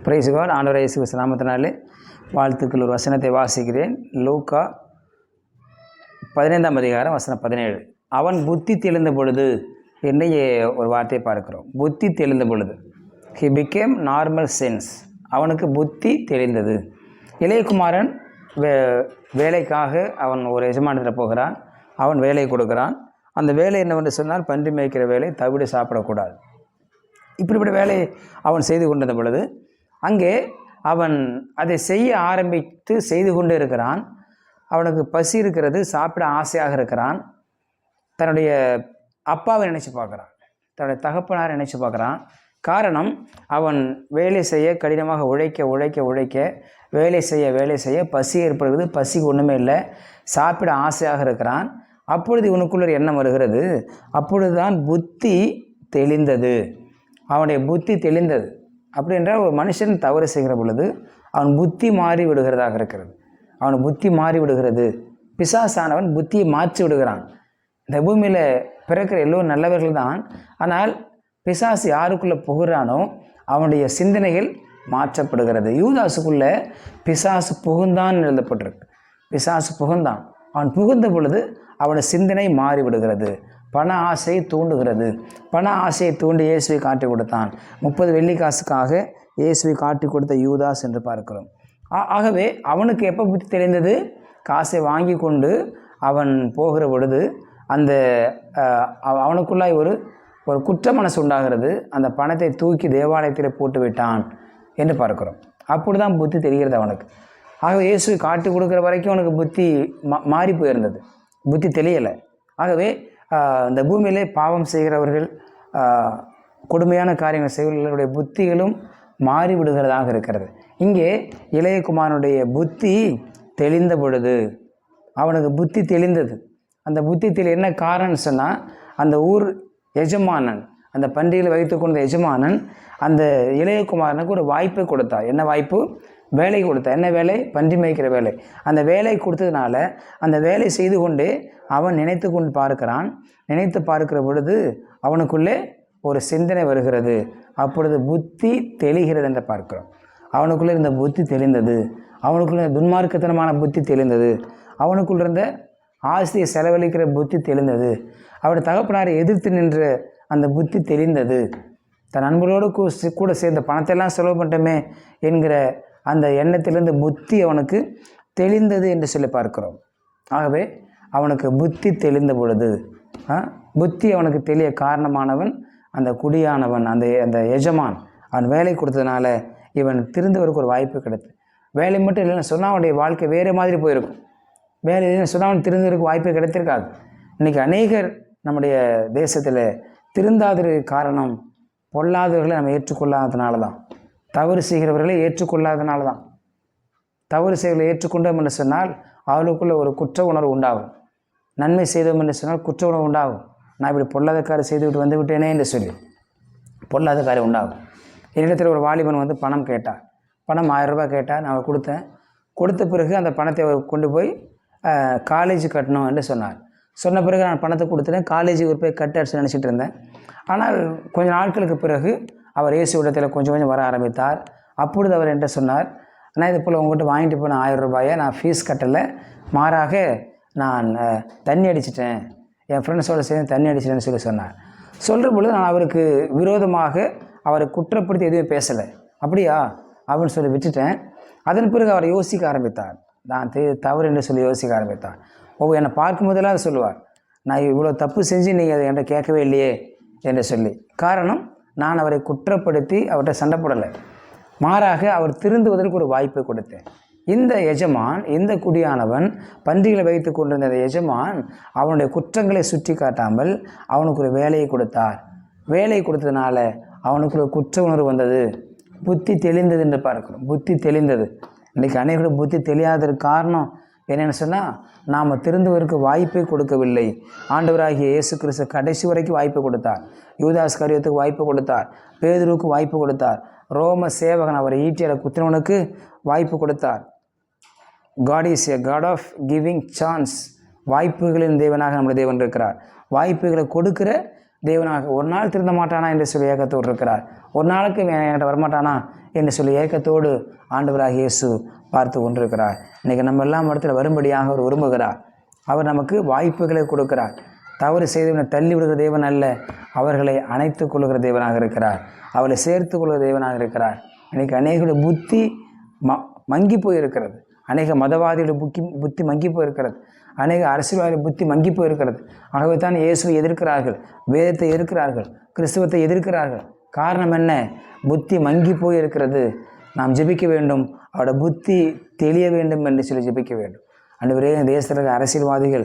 Price God. ஆண்டவர் இயேசு கிறிஸ்து நாமத்தினாலே வாழ்த்துக்கள். ஒரு வசனத்தை வாசிக்கிறேன். லூக்கா 15ஆம் அதிகாரம் வசனம் 17. அவன் புத்தி தெளிந்த பொழுது என்னை ஒரு வார்த்தையை பார்க்கிறோம். புத்தி தெளிந்த பொழுது ஹி பிகேம் நார்மல் சென்ஸ். அவனுக்கு புத்தி தெளிந்தது. இளையகுமாரன் வேலைக்காக அவன் ஒரு எஜமானத்தில் போகிறான். அவன் வேலை கொடுக்குறான். அந்த வேலை என்னவென்று சொன்னால் பன்றி மேய்க்கிற வேலை, தவிடு சாப்பிடக்கூடாது. இப்படிப்பட்ட வேலையை அவன் செய்து கொண்டிருந்த பொழுது அங்கே அவன் அதை செய்ய ஆரம்பித்து செய்து கொண்டு இருக்கிறான். அவனுக்கு பசி இருக்கிறது, சாப்பிட ஆசையாக இருக்கிறான். தன்னுடைய அப்பாவை நினச்சி பார்க்குறான், தன்னுடைய தகப்பனாரை நினச்சி பார்க்குறான். காரணம், அவன் வேலை செய்ய கடினமாக உழைக்க வேலை செய்ய பசி ஏற்படுகிறது. பசிக்கு ஒன்றுமே இல்லை, சாப்பிட ஆசையாக இருக்கிறான். அப்பொழுது இவனுக்குள்ள ஒரு எண்ணம் வருகிறது. அப்பொழுதுதான் புத்தி தெளிந்தது. அவனுடைய புத்தி தெளிந்தது. அப்படி என்றால் ஒரு மனுஷன் தவறு செய்கிற பொழுது அவன் புத்தி மாறி விடுகிறதாக இருக்கிறது. அவன் புத்தி மாறி விடுகிறது. பிசாசானவன் புத்தியை மாற்றி விடுகிறான். இந்த பூமியில் பிறக்கிற எல்லோரும் நல்லவர்கள் தான். ஆனால் பிசாசு யாருக்குள்ளே புகுறானோ அவனுடைய சிந்தனைகள் மாற்றப்படுகிறது. யூதாசுக்குள்ளே பிசாசு புகுந்தான் எழுதப்பட்டிருக்கு. பிசாசு புகுந்தான். அவன் புகுந்த பொழுது அவனுடைய சிந்தனை மாறிவிடுகிறது. பண ஆசையை தூண்டுகிறது. பண ஆசையை தூண்டி இயேசுவை காட்டி கொடுத்தான். 30 வெள்ளிக்காசுக்காக இயேசுவை காட்டி கொடுத்த யூதாஸ் என்று பார்க்கிறோம். ஆகவே அவனுக்கு எப்போ புத்தி தெளிந்தது? காசை வாங்கி கொண்டு அவன் போகிற பொழுது அந்த அவனுக்குள்ளாய் ஒரு குற்ற மனசு உண்டாகிறது. அந்த பணத்தை தூக்கி தேவாலயத்தில் போட்டு விட்டான் என்று பார்க்கிறோம். அப்படி தான் புத்தி தெரிகிறது அவனுக்கு. ஆகவே இயேசுவை காட்டி கொடுக்குற வரைக்கும் அவனுக்கு புத்தி மாறி போயிருந்தது, புத்தி தெளியலை. ஆகவே இந்த பூமியிலே பாவம் செய்கிறவர்கள், கொடுமையான காரியங்கள் செய்கிறவர்களுடைய புத்திகளும் மாறிவிடுகிறதாக இருக்கிறது. இங்கே இளையகுமாரனுடைய புத்தி தெளிந்த பொழுது அவனுக்கு புத்தி தெளிந்தது. அந்த புத்தி என்ன காரணம்னு சொன்னால், அந்த ஊர் எஜமானன், அந்த பண்டிகையில் வைத்து கொண்ட எஜமானன் அந்த இளையகுமாரனுக்கு ஒரு வாய்ப்பை கொடுத்தார். என்ன வாய்ப்பு? வேலை கொடுத்தார். என்ன வேலை? பன்றி மேய்க்கிற வேலை. அந்த வேலை கொடுத்ததுனால அந்த வேலை செய்து கொண்டே அவன் நினைத்து கொண்டு பார்க்கிறான். நினைத்து பார்க்கிற பொழுது அவனுக்குள்ளே ஒரு சிந்தனை வருகிறது. அப்பொழுது புத்தி தெளிகிறது என்று பார்க்கிறோம். அவனுக்குள்ளே இருந்த புத்தி தெளிந்தது. அவனுக்குள்ளே துன்மார்க்கத்தனமான புத்தி தெளிந்தது. அவனுக்குள்ள இருந்த ஆசையை செலவழிக்கிற புத்தி தெளிந்தது. அவருடைய தகப்பனாரை எதிர்த்து நின்ற அந்த புத்தி தெளிந்தது. தன் நண்பர்களோடு கூட சேர்ந்த பணத்தையெல்லாம் செலவு பண்ணிட்டோமே என்கிற அந்த எண்ணத்திலிருந்து புத்தி அவனுக்கு தெளிந்தது என்று சொல்லி பார்க்கிறோம். ஆகவே அவனுக்கு புத்தி தெளிந்த பொழுது, புத்தி அவனுக்கு தெளிய காரணமானவன் அந்த குடியானவன், அந்த எஜமான். அவன் வேலை கொடுத்ததுனால இவன் திருந்துவதற்கு ஒரு வாய்ப்பு கிடைத்து. வேலை மட்டும் இல்லைன்னு சொன்னால் அவனுடைய வாழ்க்கை வேறு மாதிரி போயிருக்கும். வேலை இல்லைன்னு சொன்னால் அவன் திருந்துவதற்கு வாய்ப்பு கிடைத்திருக்காது. இன்றைக்கி அநேகர் நம்முடைய தேசத்தில் திருந்தாதற்கு காரணம் பொல்லாதவர்களை நம்ம ஏற்றுக்கொள்ளாததுனால தான். தவறு செய்கிறவர்களை ஏற்றுக்கொள்ளாதனால தான். தவறு செய்கிறவர்களை ஏற்றுக்கொண்டோம் என்று சொன்னால் அவர்களுக்குள்ள ஒரு குற்ற உணர்வு உண்டாகும். நன்மை செய்தோம் என்று சொன்னால் குற்ற உணர்வு உண்டாகும். நான் இப்படி பொல்லாத காரை செய்துவிட்டு வந்து விட்டேனே என்று சொல்லி பொல்லாத காரை உண்டாகும். என்னிடத்தில் ஒரு வாலிபன் பணம் கேட்டார். பணம் 1000 ரூபாய் கேட்டார். நான் கொடுத்தேன். கொடுத்த பிறகு அந்த பணத்தை அவர் கொண்டு போய் காலேஜ் கட்டணும் என்று சொன்னார். சொன்ன பிறகு நான் பணத்தை கொடுத்துட்டேன். காலேஜுக்கு போய் கட்ட நினச்சிட்டு இருந்தேன். ஆனால் கொஞ்சம் நாட்களுக்கு பிறகு அவர் இயேசு இடத்தில் கொஞ்சம் வர ஆரம்பித்தார். அப்பொழுது அவர் என்ன சொன்னார், நான் இது போல் உங்கள்கிட்ட வாங்கிட்டு போன 1000 ரூபாயை நான் ஃபீஸ் கட்டலை, மாறாக நான் தண்ணி அடிச்சிட்டேன், என் ஃப்ரெண்ட்ஸோடு சேர்ந்து தண்ணி அடிச்சிட்டேன்னு சொன்னார். சொல்கிற பொழுது நான் அவருக்கு விரோதமாக அவரை குற்றப்படுத்தி எதுவும் பேசலை. அப்படியா அப்படின்னு சொல்லி விட்டுட்டேன். அதன் பிறகு அவர் யோசிக்க ஆரம்பித்தார். நான் தவறு என்று சொல்லி யோசிக்க ஆரம்பித்தார். என்னை பார்க்கும் போதெல்லாம் அதை சொல்லுவார், நான் இவ்வளோ தப்பு செஞ்சு நீங்கள் அதை என்கிட்ட கேட்கவே இல்லையே என்று சொல்லி. காரணம், நான் அவரை குற்றப்படுத்தி அவர்கிட்ட சண்டை போடலை, மாறாக அவர் திருந்துவதற்கு ஒரு வாய்ப்பை கொடுத்தேன். இந்த எஜமான், இந்த குடியானவன், பன்றிகளை வைத்து கொண்டிருந்த இந்த எஜமான் அவனுடைய குற்றங்களை சுட்டி காட்டாமல் அவனுக்கு ஒரு வேலையை கொடுத்தார். வேலை கொடுத்ததுனால அவனுக்கு ஒரு குற்ற உணர்வு வந்தது. புத்தி தெளிந்தது என்று பார்க்கிறோம். புத்தி தெளிந்தது. இன்றைக்கி அநேகருக்கு புத்தி தெரியாததற்கு காரணம் என்னென்னு சொன்னால், நாம் திருந்துவதற்கு வாய்ப்பை கொடுக்கவில்லை. ஆண்டவராகிய இயேசு கிறிஸ்து கடைசி வரைக்கும் வாய்ப்பு கொடுத்தார். யூதாஸ் காரியத்துக்கு வாய்ப்பு கொடுத்தார். பேதுருக்கு வாய்ப்பு கொடுத்தார். ரோம சேவகன் அவரை ஈட்டியால் குத்தினவனுக்கு வாய்ப்பு கொடுத்தார். God is a God of giving chance. வாய்ப்புகளின் தேவனாக நம்முடைய தேவன் இருக்கிறார். வாய்ப்புகளை கொடுக்கிற தேவனாக. ஒரு நாள் திருந்த மாட்டானா என்று சொல்லி ஏக்கத்தோடு இருக்கிறார். ஒரு நாளுக்கு என்கிட்ட வரமாட்டானா என்று சொல்லி ஏக்கத்தோடு ஆண்டவராக இயேசு பார்த்து கொண்டிருக்கிறார். இன்றைக்கி நம்ம எல்லாம் இடத்துல வரும்படியாக அவர் விரும்புகிறார். அவர் நமக்கு வாய்ப்புகளை கொடுக்கிறார். தவறு செய்தவனை தள்ளி விடுகிற தேவன் அல்ல, அவர்களை அணைத்து கொள்கிற தேவனாக இருக்கிறார். அவளை சேர்த்து கொள்கிற தேவனாக இருக்கிறார். இன்றைக்கி அநேகருடைய புத்தி மங்கி போயிருக்கிறது. அநேக மதவாதிகளுடைய புத்தி மங்கி போயிருக்கிறது. அநேக அரசியல்வாதிகள் புத்தி மங்கி போயிருக்கிறது. ஆகவே தான் இயேசுவை எதிர்க்கிறார்கள், வேதத்தை எதிர்க்கிறார்கள், கிறிஸ்துவத்தை எதிர்க்கிறார்கள். காரணம் என்ன? புத்தி மங்கி போயிருக்கிறது. நாம் ஜெபிக்க வேண்டும், அவருடைய புத்தி தெளிய வேண்டும் என்று சொல்லி ஜெபிக்க வேண்டும். ஆண்டவரே, தேசத்தில் அரசியல்வாதிகள்